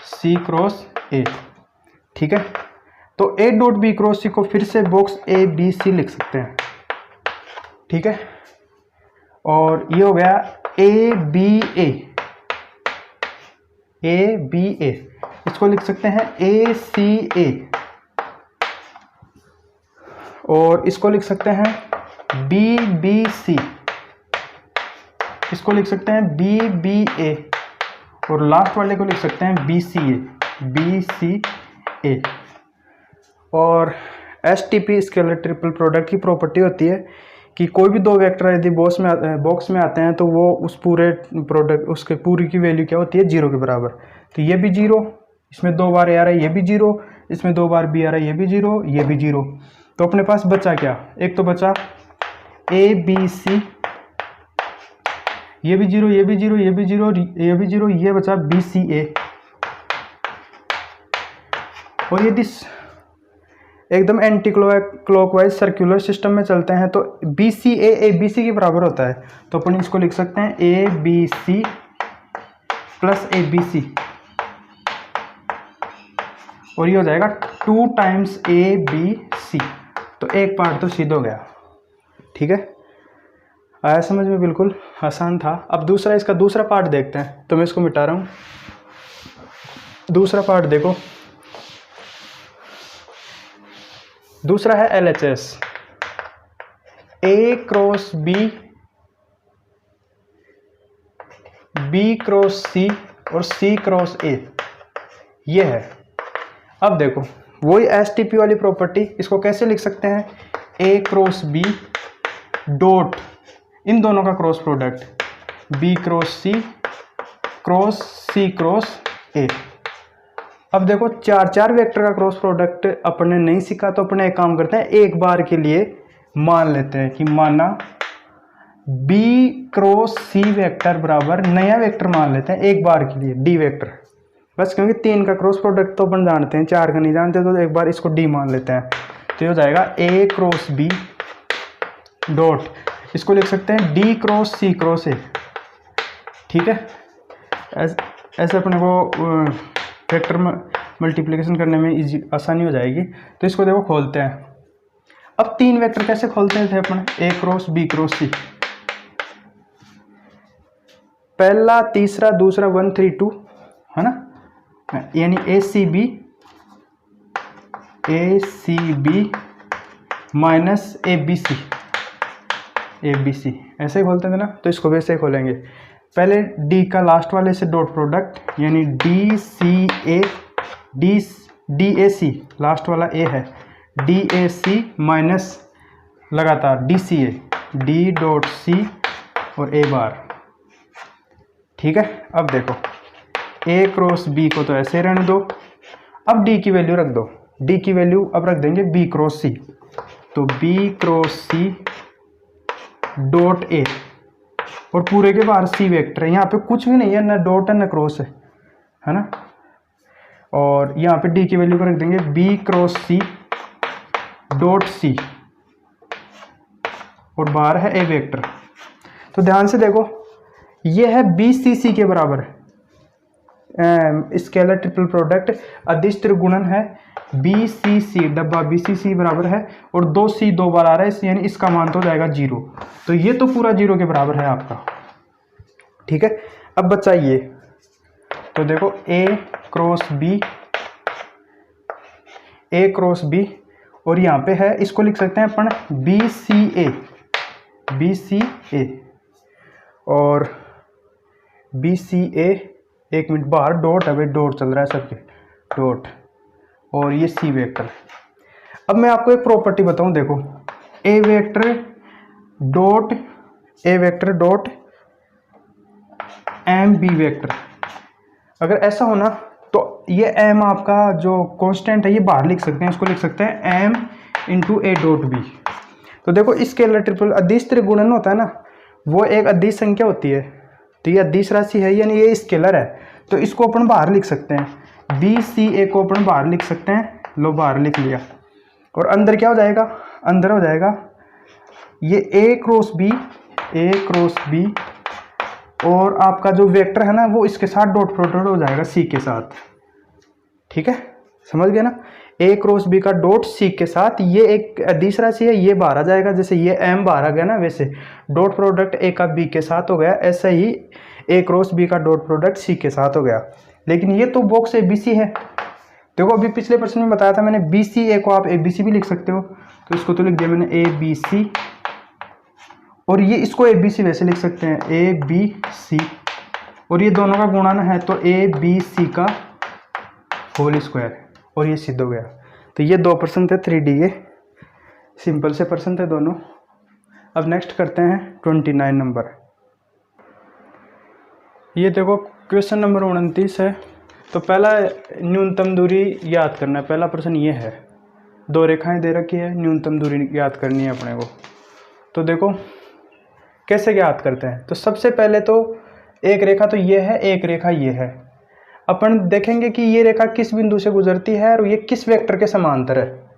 सी क्रॉस ए, ठीक है। तो a dot B cross C को फिर से बॉक्स ए बी सी लिख सकते हैं, ठीक है। और ये हो गया ए बी ए, इसको लिख सकते हैं ए सी ए, और इसको लिख सकते हैं बी बी सी, इसको लिख सकते हैं बी बी ए, और लास्ट वाले को लिख सकते हैं बी सी ए। और STP स्केलर ट्रिपल प्रोडक्ट की प्रॉपर्टी होती है कि कोई भी 2 वेक्टर यदि बॉक्स में आते हैं, तो वो उस पूरे प्रोडक्ट उसके पूरी की वैल्यू क्या होती है, 0 के बराबर। तो ये भी 0, इसमें 2 बार आ रहा है, ये भी 0, इसमें 2 बार बी आ रहा है, ये भी 0, ये भी 0। तो अपने पास बचा क्या, एक तो बचा ए बी सी, ये भी 0, ये भी 0, ये भी 0, ये भी 0, ये बचा बी सी ए। और यदि एकदम एंटी क्लॉकवाइज सर्कुलर सिस्टम में चलते हैं तो B C A B C के बराबर होता है। तो अपन इसको लिख सकते हैं a B c plus a B c, और ये हो जाएगा 2 टाइम्स ए बी सी। तो एक पार्ट तो सिद्ध हो गया। ठीक है, आया समझ में, बिल्कुल आसान था। अब दूसरा, इसका दूसरा पार्ट देखते हैं। तो मैं इसको मिटा रहा हूँ। दूसरा पार्ट देखो, दूसरा है LHS, ए क्रॉस बी, बी क्रॉस सी और सी क्रॉस ए, ये है। अब देखो वही STP वाली प्रॉपर्टी, इसको कैसे लिख सकते हैं, ए क्रॉस बी डॉट इन दोनों का cross product, b cross c cross a. अब देखो 4 वेक्टर का क्रॉस प्रोडक्ट अपने नहीं सीखा, तो अपने एक काम करते हैं, एक बार के लिए मान लेते हैं कि माना बी क्रॉस सी वेक्टर बराबर नया वेक्टर मान लेते हैं एक बार के लिए, डी वेक्टर, बस, क्योंकि 3 का क्रॉस प्रोडक्ट तो अपन जानते हैं, 4 का नहीं जानते, तो एक बार इसको डी मान लेते हैं। तो ये हो जाएगा ए क्रॉस बी डॉट, इसको लिख सकते हैं डी क्रॉस सी क्रॉस ए। ठीक है, ऐसे अपने को वेक्टर मल्टीप्लिकेशन करने में इजी आसानी हो जाएगी। तो इसको देखो खोलते हैं। अब 3 वेक्टर कैसे खोलते थे अपन, A cross B cross C, पहला, तीसरा, दूसरा, 1 3 2, है ना, यानी A C B minus A B C, ऐसे ही खोलते थे ना। तो इसको वैसे ही खोलेंगे। पहले डी का लास्ट वाले से डॉट प्रोडक्ट, यानी d c a, d a c, last वाला ए है, डी ए सी माइनस लगातार d c a, d dot c और ए बार। ठीक है, अब देखो ए क्रॉस बी को तो ऐसे रहने दो, अब डी की वैल्यू रख दो, डी की वैल्यू अब रख देंगे बी क्रॉस सी, तो b cross c dot a, और पूरे के बाहर सी वेक्टर है, यहाँ पे कुछ भी नहीं है, ना डॉट है ना क्रॉस है ना। और यहाँ पे डी की वैल्यू को रख देंगे b cross c dot c, और बाहर है ए वेक्टर। तो ध्यान से देखो, ये है बी सी सी के बराबर है, स्केलर ट्रिपल प्रोडक्ट अदिश त्रिगुणन है, बी सी सी, डब्बा बी सी सी बराबर है, और 2 सी 2 बार आ रहा है, यानी इसका मान तो हो जाएगा 0। तो ये तो पूरा 0 के बराबर है आपका। ठीक है, अब बच्चा ये, तो देखो ए क्रॉस बी, और यहाँ पे है, इसको लिख सकते हैं अपन बी सी ए, और बी सी ए, एक मिनट, बाहर डॉट है भाई, डॉट चल रहा है सबके, डॉट, और ये सी वेक्टर। अब मैं आपको एक प्रॉपर्टी बताऊं, देखो A vector dot M B vector, अगर ऐसा होना तो ये एम आपका जो कांस्टेंट है ये बाहर लिख सकते हैं, इसको लिख सकते हैं m into a dot b. तो देखो स्केलर ट्रिपल अदिश त्रिगुणन होता है ना, वो एक अदिश संख्या होती है, तो ये अदिश राशि है, यानी ये स्केलर है, तो इसको अपन बाहर लिख सकते हैं, बी सी ए को अपन बाहर लिख सकते हैं, लो बाहर लिख लिया। और अंदर क्या हो जाएगा, अंदर हो जाएगा ये ए क्रॉस बी, और आपका जो वेक्टर है ना वो इसके साथ डॉट प्रोडक्ट हो जाएगा सी के साथ। ठीक है, समझ गए ना, ए क्रॉस बी का डॉट सी के साथ, ये एक अदिश राशि है, ये बाहर आ जाएगा, जैसे ये एम बाहर आ गया ना, वैसे डॉट प्रोडक्ट ए का बी के साथ हो गया, ऐसा ही ए क्रॉस बी का डॉट प्रोडक्ट सी के साथ हो गया। लेकिन ये तो बॉक्स ए बी सी है, देखो अभी पिछले प्रश्न में बताया था मैंने, बी सी ए को आप ए बी सी भी लिख सकते हो, तो इसको तो लिख दिया मैंने ए बी सी, और ये इसको ए बी सी वैसे लिख सकते हैं ए बी सी, और ये दोनों का गुणन है तो ए बी सी का होल स्क्वायर, और ये सिद्ध हो गया। तो ये 2 प्रश्न थे 3D के, सिंपल से प्रश्न थे दोनों। अब नेक्स्ट करते हैं 29 नंबर। ये देखो क्वेश्चन नंबर 29 है, तो पहला न्यूनतम दूरी याद करना है। पहला प्रश्न ये है, दो रेखाएं दे रखी है, न्यूनतम दूरी याद करनी है अपने को। तो देखो कैसे याद करते हैं। तो सबसे पहले तो एक रेखा तो ये है, एक रेखा ये है। अपन देखेंगे कि ये रेखा किस बिंदु से गुजरती है और ये किस वेक्टर के समांतर है।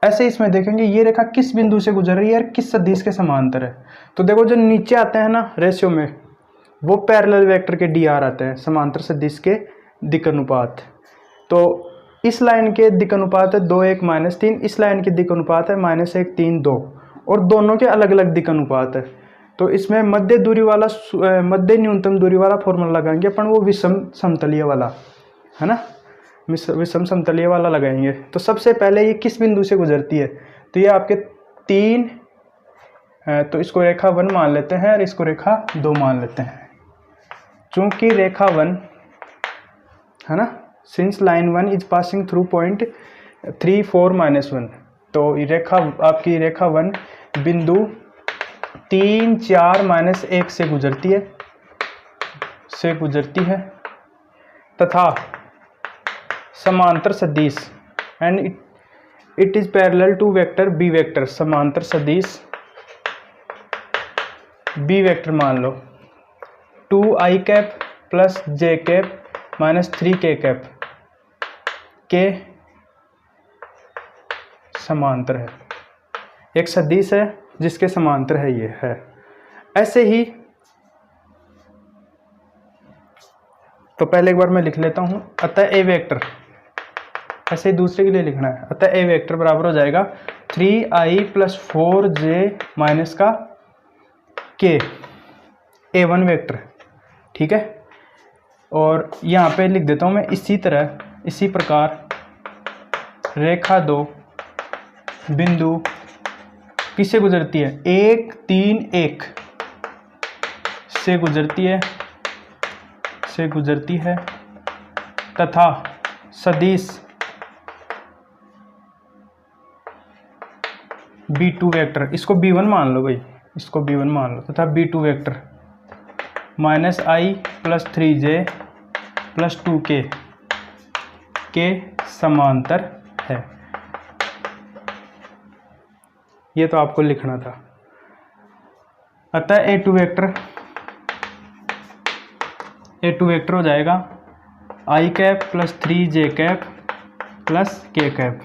ऐसे इसमें देखेंगे ये रेखा किस बिंदु से गुजर रही है और किस सदिश के समांतर है। तो देखो जो नीचे आते हैं ना रेशियो में, वो पैरेलल वेक्टर के डी आर आते हैं, समांतर सदिश के दिक् अनुपात। तो इस लाइन के दिक् अनुपात है 2 1 -3, इस लाइन के दिक् अनुपात है -1 3 2, और दोनों के अलग अलग दिक् अनुपात है। तो इसमें मध्य दूरी वाला मध्य न्यूनतम दूरी वाला फॉर्मूला लगाएंगे अपन, वो विषम समतलीय वाला है ना, विषम समतलीय वाला लगाएंगे। तो सबसे पहले ये किस बिंदु से गुजरती है, तो ये आपके 3 है, तो इसको रेखा 1 मान लेते हैं और इसको रेखा 2 मान लेते हैं। चूंकि रेखा 1 है ना, since line 1 is passing through point 3 4 -1, तो रेखा आपकी रेखा 1 बिंदु 3 4 -1 से गुजरती है तथा समांतर सदिश and it is parallel to vector b vector, समांतर सदिश बी वेक्टर मान लो 2i cap plus j cap -3k cap के समांतर है। एक सदिश है जिसके समांतर है ये है। ऐसे ही तो पहले एक बार मैं लिख लेता हूं, अतः ए वेक्टर, ऐसे ही दूसरे के लिए लिखना है। अतः ए वेक्टर बराबर हो जाएगा 3i + 4j माइनस का k, a1 वेक्टर, ठीक है। और यहाँ पे लिख देता हूँ मैं इसी प्रकार रेखा 2 बिंदु किससे गुजरती है, 1 3 1 से गुजरती है तथा सदिश b2 वेक्टर, इसको b1 मान लो भाई, इसको b1 मान लो, तथा b2 vector -i + 3j + 2k के समांतर है। ये तो आपको लिखना था। अतः a2 वेक्टर हो जाएगा i cap + 3j cap + k cap.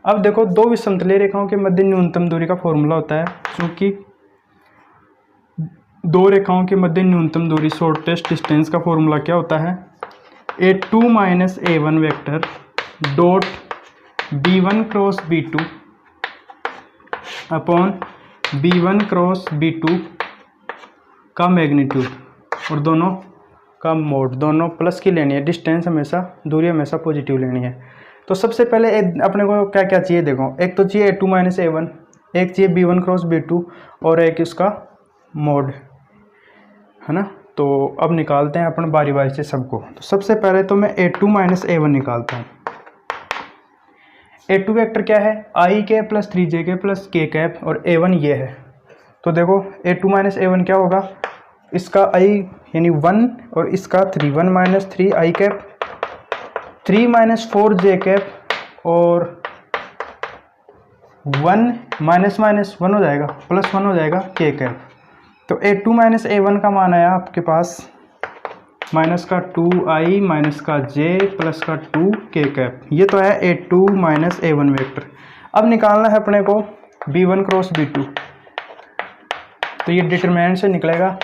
अब देखो दो विषमतलीय रेखाओं के मध्य न्यूनतम दूरी का फॉर्मूला होता है, क्योंकि दो रेखाओं के मध्य न्यूनतम दूरी शॉर्टेस्ट डिस्टेंस का फॉर्मूला क्या होता है, a2 - a1 vector dot b1 cross b2 upon b1 cross b2 का मैग्नीट्यूड और दोनों का मोड, दोनों प्लस की लेनी है। डिस्टेंस हमेशा, दूरी हमेशा पॉजिटिव लेनी है। तो सबसे पहले अपने को क्या क्या चाहिए देखो, एक तो चाहिए a2 - a1, एक चाहिए b1 क्रॉस b2 और एक इसका मोड, है ना। तो अब निकालते हैं अपन बारी बारी से सबको। तो सबसे पहले तो मैं a2 - a1 निकालता हूँ। a2 वेक्टर क्या है, i cap + 3j cap + k cap, और a1 ये है। तो देखो a2 - a1 क्या होगा, इसका i यानी 1 और इसका 3, 1 - 3i कैप, 3 - 4j कैप और 1 -1 हो जाएगा, +1 हो जाएगा k कैप। तो a2 - a1 का मान आया आपके पास माइनस का 2i माइनस का j प्लस का 2k कैप। ये तो है a2 - a1 वेक्टर। अब निकालना है अपने को b1 क्रॉस b2। तो ये डिटरमिनेंट से निकलेगा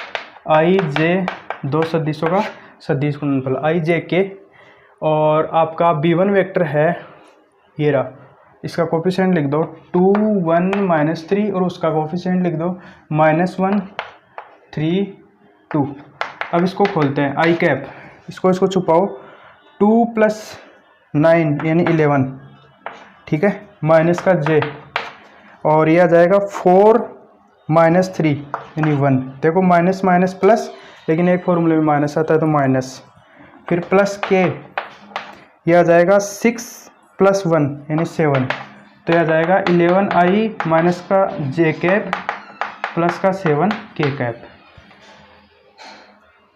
i j, दो सदिशों का सदिश गुणनफल i j k, और आपका b1 वेक्टर है ये रहा, इसका कोफिशिएंट लिख दो 2 1 -3 और उसका कोफिशिएंट लिख दो -1 3 2। अब इसको खोलते हैं i कैप, इसको छुपाओ, 2 + 9 यानी 11, ठीक है, माइनस का j, और ये आ जाएगा 4 - 3 यानी 1। देखो माइनस माइनस प्लस, लेकिन एक फॉर्मूले में माइनस आता है तो माइनस, फिर प्लस k, ये आ जाएगा 6 + 1 यानी 7। तो यह आ जाएगा 11i माइनस का j कैप प्लस का 7k कैप।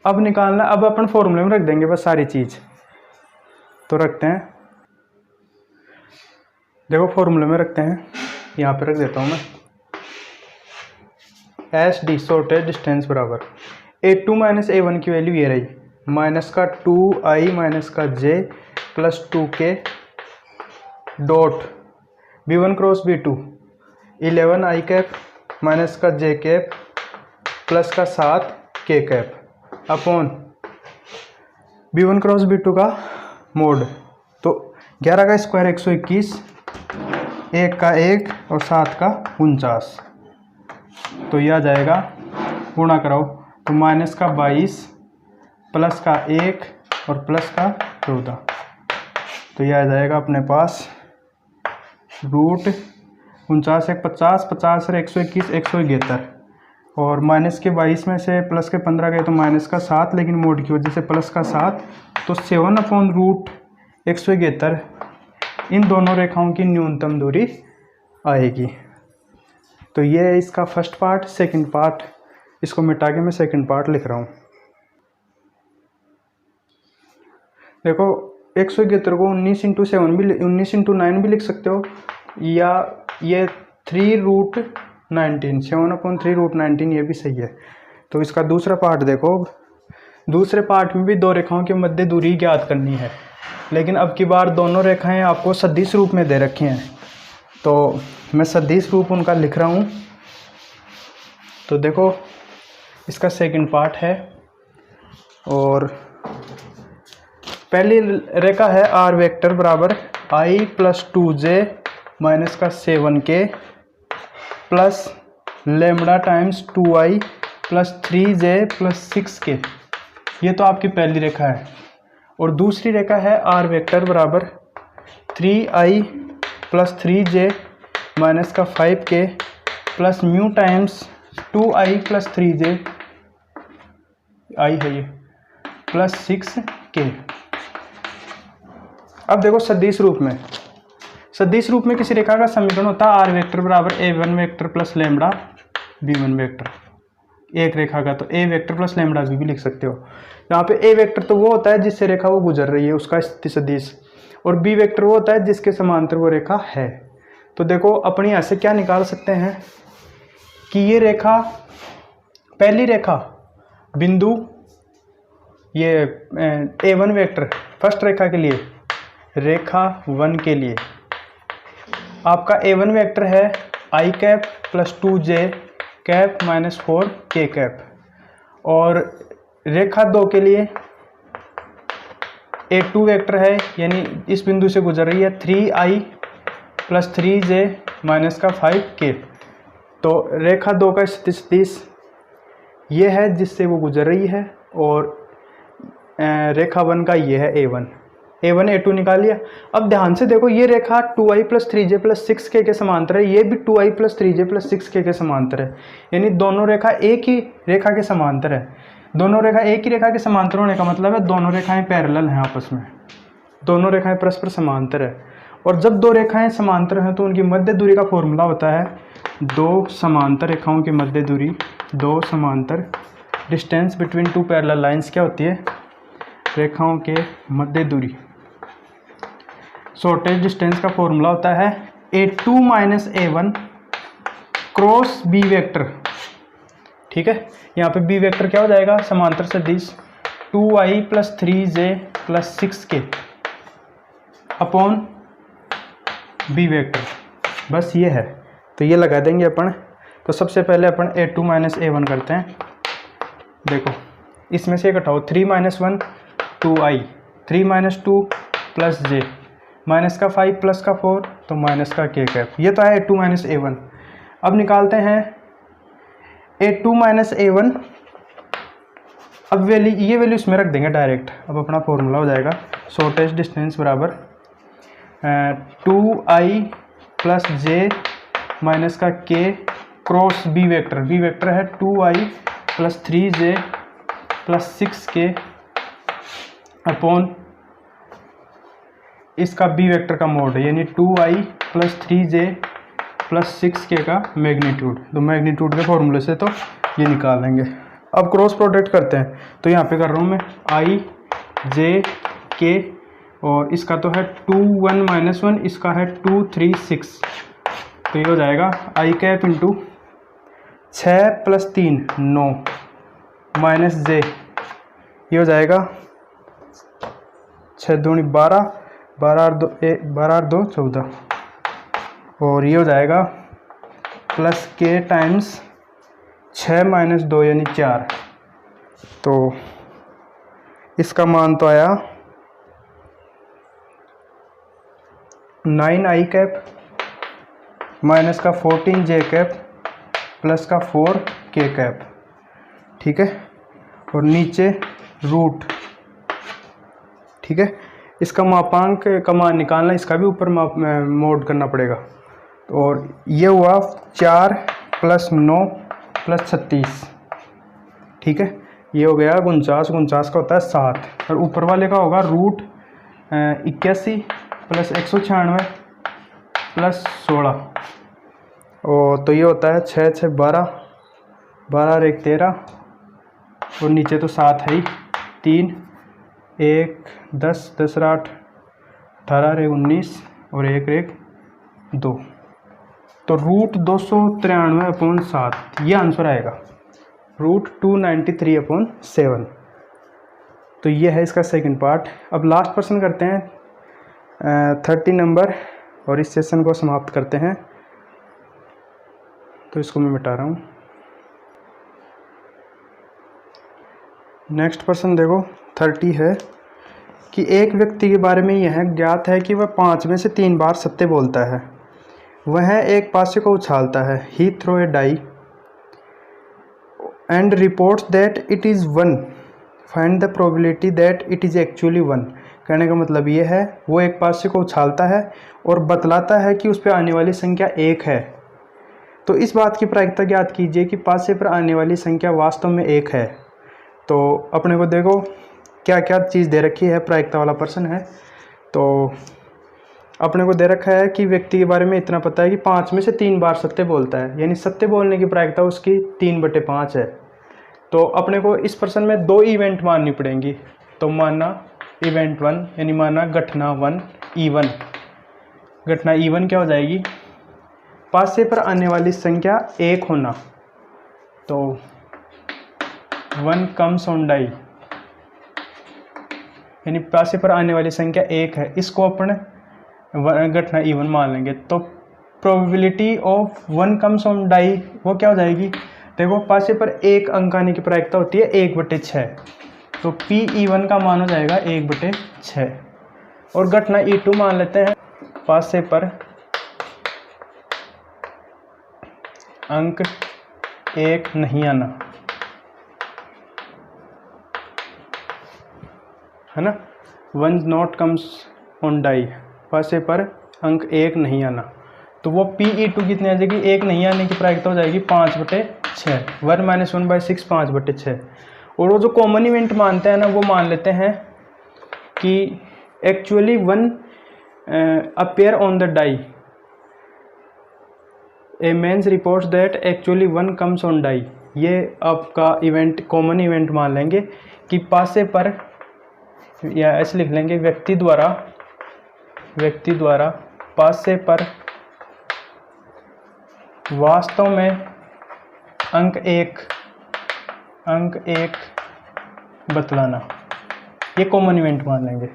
अब निकालना, अब अपन फॉर्मूले में रख देंगे बस सारी चीज़। तो रखते हैं, देखो फॉर्मूले में रखते हैं, यहाँ पे रख देता हूँ मैं, एस डी शॉर्टेज डिस्टेंस बराबर A2 माइनस A1 की वैल्यू ये रही, माइनस का 2i माइनस का j plus 2k dot B1 cross B2 11i cap minus का j कैप प्लस का 7k cap upon B1 cross B2 का मोड, तो 11 का स्क्वायर 121, 1 का 1 और 7 का 49, तो यह आ जाएगा, गुणा कराओ तो माइनस का 22 प्लस का 1 और प्लस का 14, तो यह आ जाएगा अपने पास रूट 49 एक 50, 50 और 121 171, और माइनस के 22 में से प्लस के 15 गए तो माइनस का 7, लेकिन मोड की वजह से प्लस का 7, तो 7 अपॉन रूट 171 इन दोनों रेखाओं की न्यूनतम दूरी आएगी। तो ये है इसका फर्स्ट पार्ट। सेकंड पार्ट इसको मिटा के मैं सेकंड पार्ट लिख रहा हूँ। देखो 171 को 19 इंटू 7 भी 19 इंटू 9 भी लिख सकते हो, या ये 3 रूट 19 7 अपॉन 3 रूट 19 ये भी सही है। तो इसका दूसरा पार्ट देखो, दूसरे पार्ट में भी दो रेखाओं के मध्य दूरी ज्ञात करनी है, लेकिन अब की बार दोनों रेखाएं आपको सदिश रूप में दे रखी हैं, तो मैं सदिश रूप उनका लिख रहा हूँ। तो देखो इसका सेकंड पार्ट है, और पहली रेखा है आर वेक्टर बराबर i प्लस 2j माइनस का 7k plus lambda times 2i plus 3j plus 6k, ये तो आपकी पहली रेखा है। और दूसरी रेखा है आर वेक्टर बराबर 3i प्लस 3j माइनस का 5k plus mu times 2i plus 3j i है ये प्लस 6k। अब देखो सदिश रूप में, सदिश रूप में किसी रेखा का समीकरण होता है आर वेक्टर बराबर a1 vector plus lambda b1 vector, एक रेखा का तो a वेक्टर प्लस लेमडा भी लिख सकते हो। यहाँ पे a वेक्टर तो वो होता है जिससे रेखा वो गुजर रही है उसका स्थिति सदिश, और b वेक्टर वो होता है जिसके समांतर वो रेखा है। तो देखो अपनी यहाँ से क्या निकाल सकते हैं कि ये रेखा, पहली रेखा बिंदु ये a1 वेक्टर फर्स्ट रेखा के लिए, रेखा 1 के लिए आपका a1 वेक्टर है i cap plus 2j cap minus 4k cap, और रेखा 2 के लिए a2 वेक्टर है, यानी इस बिंदु से गुजर रही है 3i प्लस 3j माइनस का 5k। तो रेखा 2 का सदिश ये है जिससे वो गुजर रही है, और रेखा 1 का ये है a1 a2 निकाल लिया। अब ध्यान से देखो ये रेखा 2i plus 3j plus 6k के समांतर है, ये भी 2i plus 3j plus 6k के समांतर है, यानी दोनों रेखा एक ही रेखा के समांतर है। दोनों रेखा एक ही रेखा के समांतर होने का मतलब है दोनों रेखाएं पैरेलल हैं आपस में, दोनों रेखाएं परस्पर समांतर है। और जब दो रेखाएं समांतर हैं तो उनकी मध्य दूरी का फॉर्मूला होता है दो समांतर रेखाओं की मध्य दूरी, दो समांतर distance between two parallel lines क्या होती है, रेखाओं के मध्य दूरी। शॉर्टेज डिस्टेंस का फॉर्मूला होता है a2 minus a1 cross b vector, ठीक है। यहाँ पे b वेक्टर क्या हो जाएगा, समांतर सदिश 2i plus 3j plus 6k upon b vector, बस ये है। तो ये लगा देंगे अपन। तो सबसे पहले अपन a2 माइनस a1 करते हैं। देखो इसमें से घटाओ 3 minus 1 2i, 3 minus 2 plus j minus का 5 प्लस का 4 तो माइनस का k कैप, ये तो है a2 माइनस a1। अब निकालते हैं a2 माइनस a1, अब वैल्यू ये वैल्यू इसमें रख देंगे डायरेक्ट। अब अपना फॉर्मूला हो जाएगा शॉर्टेज डिस्टेंस बराबर 2i प्लस j माइनस का k क्रॉस b वेक्टर है 2i plus 3j plus 6k upon इसका b वेक्टर का मोड है, यानी 2i plus 3j plus 6k का मैग्नीट्यूड। तो मैग्नीट्यूड के फॉर्मूले से तो ये निकाल लेंगे। अब क्रॉस प्रोडक्ट करते हैं, तो यहाँ पे कर रहा हूँ मैं i j k और इसका तो है 2 1 -1, इसका है 2 3 6। तो ये हो जाएगा आई कैप इंटू 6 + 3 9 माइनस जे, ये हो जाएगा 6 दूनी 12, 12 और 2 14, और ये हो जाएगा प्लस के टाइम्स 6 - 2 यानी 4। तो इसका मान तो आया 9 आई कैप माइनस का 14 जे कैप प्लस का 4 के कैप, ठीक है। और नीचे रूट, ठीक है। इसका मापांक का मान निकालना, इसका भी ऊपर मोड करना पड़ेगा। और ये हुआ 4 + 9 + 36, ठीक है। ये हो गया 49, 49 का होता है 7, और ऊपर वाले का होगा रूट 81 + 196 + 16। और तो ये होता है 6 6 12, 12 और 1 13, और नीचे तो 7 है ही, 3 1 10 10 और 8 18 और 1 19 और 1 1 2। तो रूट 293/7 ये आंसर आएगा, रूट 293/7। तो ये है इसका सेकंड पार्ट। अब लास्ट क्वेश्चन करते हैं 30 नंबर, और इस सेशन को समाप्त करते हैं। तो इसको मैं मिटा रहा हूँ। नेक्स्ट क्वेश्चन देखो 30 है कि एक व्यक्ति के बारे में यह ज्ञात है कि वह 5 में से 3 बार सत्य बोलता है। वह एक पासे को उछालता है, he throw a die and reports that it is 1, find the probability that it is actually 1। कहने का मतलब ये है, वो एक पासे को उछालता है और बतलाता है कि उस पर आने वाली संख्या 1 है। तो इस बात की प्रायिकता ज्ञात कीजिए कि पासे पर आने वाली संख्या वास्तव में 1 है। तो अपने को देखो क्या क्या चीज़ दे रखी है, प्रायिकता वाला प्रश्न है। तो अपने को दे रखा है कि व्यक्ति के बारे में इतना पता है कि 5 में से 3 बार सत्य बोलता है, यानी सत्य बोलने की प्रायिकता उसकी 3/5 है। तो अपने को इस प्रश्न में 2 इवेंट माननी पड़ेंगी। तो मानना इवेंट 1, यानी मानना घटना 1 E1। घटना E1 क्या हो जाएगी, पासे पर आने वाली संख्या 1 होना। तो 1 कम्स ऑन डाई, यानी पासे पर आने वाली संख्या 1 है, इसको अपन घटना E1 मान लेंगे। तो probability of 1 comes on die वो क्या हो जाएगी, देखो पासे पर 1 अंक आने की प्रायिकता होती है 1/6। तो PE1 का मान हो जाएगा 1/6। और घटना E2 मान लेते हैं, पासे पर अंक 1 नहीं आना, है ना। 1 नॉट कम्स ऑन डाई, पासे पर अंक 1 नहीं आना। तो वो PE2 कितनी आ जाएगी, 1 नहीं आने की प्रायिकता हो जाएगी 5/6, 1 - 1/6 5/6। और वो जो कॉमन इवेंट मानते हैं ना, वो मान लेते हैं कि actually 1 appear on the die, a men's reports that actually 1 comes on die. ये आपका इवेंट कॉमन इवेंट मान लेंगे कि पासे पर, या ऐसे लिख लेंगे, व्यक्ति द्वारा पासे पर वास्तव में अंक 1 बतलाना, ये कॉमन इवेंट मान लेंगे।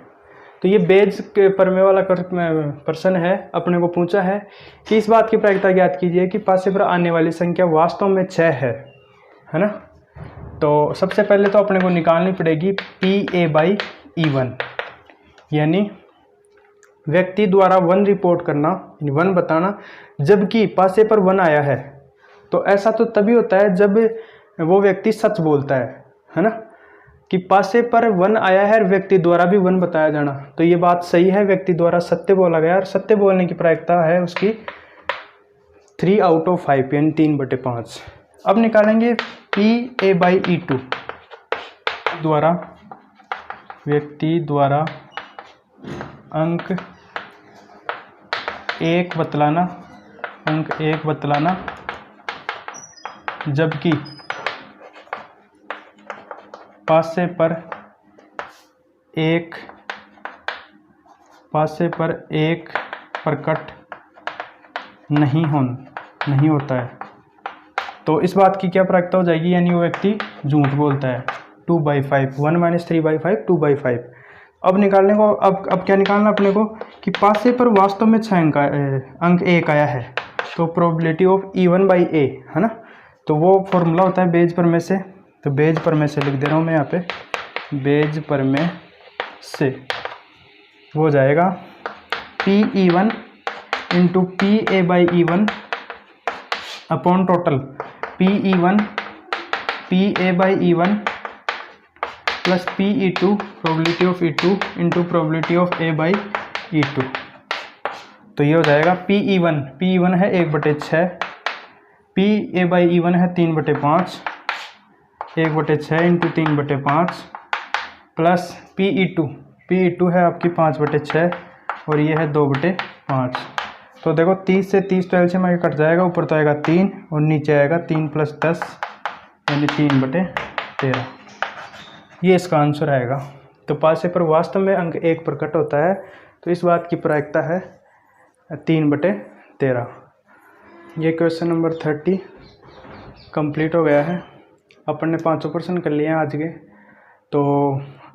तो ये बेज के परमे वाला प्रश्न है, अपने को पूछा है कि इस बात की प्रायिकता ज्ञात कीजिए कि पासे पर आने वाली संख्या वास्तव में 6 है ना। तो सबसे पहले तो अपने को निकालनी पड़ेगी PA/E1, यानी व्यक्ति द्वारा 1 रिपोर्ट करना, 1 बताना, जबकि पासे पर 1 आया है। तो ऐसा तो तभी होता है जब वो व्यक्ति सच बोलता है ना, कि पासे पर 1 आया है और व्यक्ति द्वारा भी 1 बताया जाना। तो ये बात सही है, व्यक्ति द्वारा सत्य बोला गया, और सत्य बोलने की प्रायिकता है उसकी 3/5, यानी 3/5। अब निकालेंगे PA/E2, द्वारा व्यक्ति द्वारा अंक 1 बतलाना, जबकि पासे पर 1 पासे पर एक पर कट नहीं होता है तो इस बात की क्या प्रायिकता हो जाएगी, यानी वो व्यक्ति झूठ बोलता है। 2/5, 1 - 3/5 2/5। अब निकालने को अब क्या निकालना अपने को कि पासे पर वास्तव में 6 अंक 1 आया है, तो प्रोबेबिलिटी ऑफ E1/A है ना। तो वो फॉर्मूला होता है बेज पर में से, तो बेज पर में से लिख दे रहा हूँ मैं यहाँ पे, बेज पर में से वो हो जाएगा PE1 into PA/E1 upon total PE1 PA/E1 plus PE2 probability of E2 into probability of A/E2। तो ये हो जाएगा PE1 है 1/6, PA/E1 है 3/5, 1/6 इंटू 3/5 प्लस PE2 है आपकी 5/6 और ये है 2/5। तो देखो 30 से 30 तो एलसीएम में कट जाएगा, ऊपर तो आएगा 3 और नीचे आएगा 3 + 10 यानी 3/13। ये इसका आंसर आएगा। तो पासे पर वास्तव में अंक 1 पर कट होता है, तो इस बात की प्रायिकता है 3/13। ये क्वेश्चन नंबर 30 कंप्लीट हो गया है। अपन ने 500 प्रश्न कर लिए हैं आज के। तो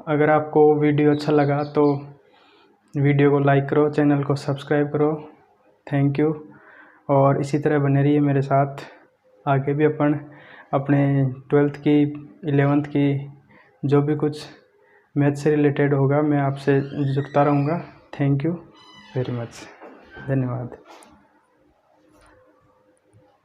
अगर आपको वीडियो अच्छा लगा तो वीडियो को लाइक करो, चैनल को सब्सक्राइब करो। Thank you. और इसी तरह बने रहिए मेरे साथ। आगे भी अपन अपने 12th की 11th की जो भी कुछ मैथ से रिलेटेड होगा मैं आपसे जुड़ता रहूँगा। Thank you very much. धन्यवाद।